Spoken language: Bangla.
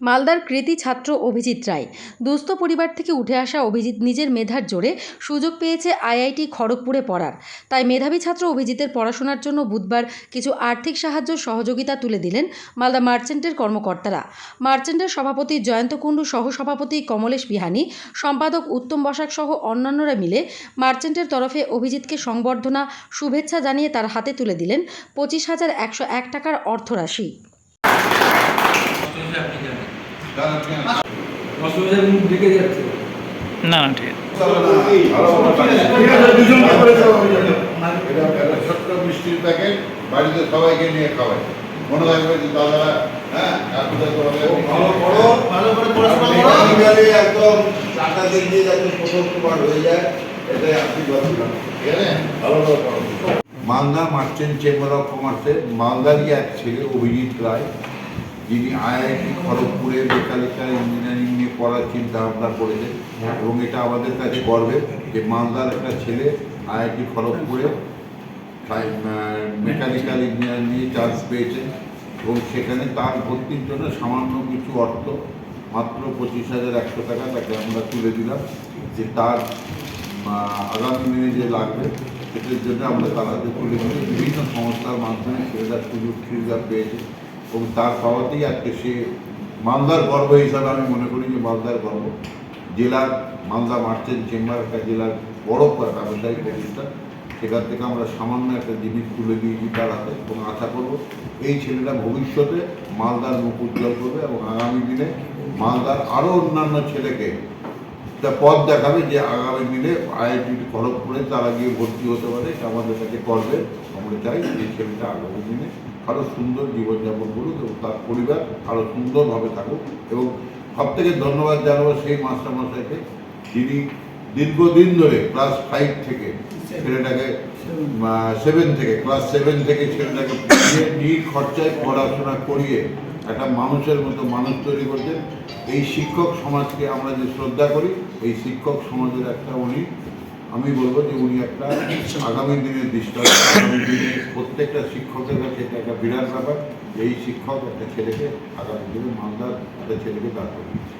মালদার কৃতী ছাত্র অভিজিৎ রায়। দুস্থ পরিবার থেকে উঠে আসা অভিজিৎ নিজের মেধার জোরে সুযোগ পেয়েছে আইআইটি খড়গপুরে পড়ার। তাই মেধাবী ছাত্র অভিজিতের পড়াশোনার জন্য বুধবার কিছু আর্থিক সাহায্য সহযোগিতা তুলে দিলেন মালদা মার্চেন্টের কর্মকর্তারা। মার্চেন্টের সভাপতি জয়ন্ত কুণ্ডু, সহসভাপতি কমলেশ বিহানি, সম্পাদক উত্তম বসাক সহ অন্যান্যরা মিলে মার্চেন্টের তরফে অভিজিৎকে সংবর্ধনা শুভেচ্ছা জানিয়ে তার হাতে তুলে দিলেন 25,101 টাকার অর্থরাশি। না ঠিক ছোট্ট মিষ্টির প্যাকেট বাড়িতে সবাইকে নিয়ে খাওয়াই, মনে রাখবে যে দাদারা একদম টাকা দিয়ে যাতে প্রথমবার হয়ে যায়, এটাই আশীর্বাদ দিলাম। মালদা মার্চেন্ট চেম্বার অফ কমার্সের মালদারই এক ছেলে অভিজিৎ রায়, যিনি আইআইটি খড়গপুরে মেকানিক্যাল ইঞ্জিনিয়ারিং নিয়ে পড়ার চিন্তা ভাবনা করেছেন এবং এটা আমাদের কাছে গর্বের যে মালদার একটা ছেলে আইআইটি খড়গপুরে মেকানিক্যাল ইঞ্জিনিয়ারিং নিয়ে চান্স পেয়েছেন এবং সেখানে তার ভর্তির জন্য সামান্য কিছু অর্থ, মাত্র 25,100 টাকা তাকে আমরা তুলে দিলাম, যে তার আগামী দিনে যে লাগবে সেটার জন্য আমরা তার হাতে তুলে দিই। বিভিন্ন সংস্থার মাধ্যমে ছেলেরা সুযোগ সুবিধা পেয়েছে এবং তার পাওয়াতেই আজকে সে মালদার গর্ব হিসাবে আমি মনে করি যে মালদার গর্ব। জেলার মালদা মার্চেন্ট চেম্বার একটা জেলার বড় ব্যবসায়িক প্রতিষ্ঠান, সেখান থেকে আমরা সামান্য একটা জিনিস তুলে দিয়েছি তার হাতে এবং আশা করব এই ছেলেটা ভবিষ্যতে মালদার মুখ উজ্জ্বল করবে এবং আগামী দিনে মালদার আরও অন্যান্য ছেলেকে একটা পথ দেখাবে যে আগামী দিনে আইআইটি খড়গপুরে তারা গিয়ে ভর্তি হতে পারে। আমাদের কাছে করবে, আমরা চাই এই ছেলেটা আগামী দিনে আরও সুন্দর জীবনযাপন করুক এবং তার পরিবার আরও সুন্দরভাবে থাকুক। এবং সবথেকে ধন্যবাদ জানাবো সেই মাস্টারমশাইকে, যিনি দীর্ঘদিন ধরে ক্লাস 5 থেকে ছেলেটাকে ক্লাস 7 থেকে ছেলেটাকে নিজ খরচায় পড়াশোনা করিয়ে একটা মানুষের মতো মানুষ তৈরি করছেন। এই শিক্ষক সমাজকে আমরা যে শ্রদ্ধা করি, এই শিক্ষক সমাজের একটা আমি বলবো যে উনি একটা আগামী দিনের দৃষ্টান্ত। আগামী দিনে প্রত্যেকটা শিক্ষকের কাছে এটা একটা বিরাট ব্যাপার, এই শিক্ষক একটা ছেলেকে আগামী দিনে মালদার একটা ছেলেকে দাঁড় করিয়েছে।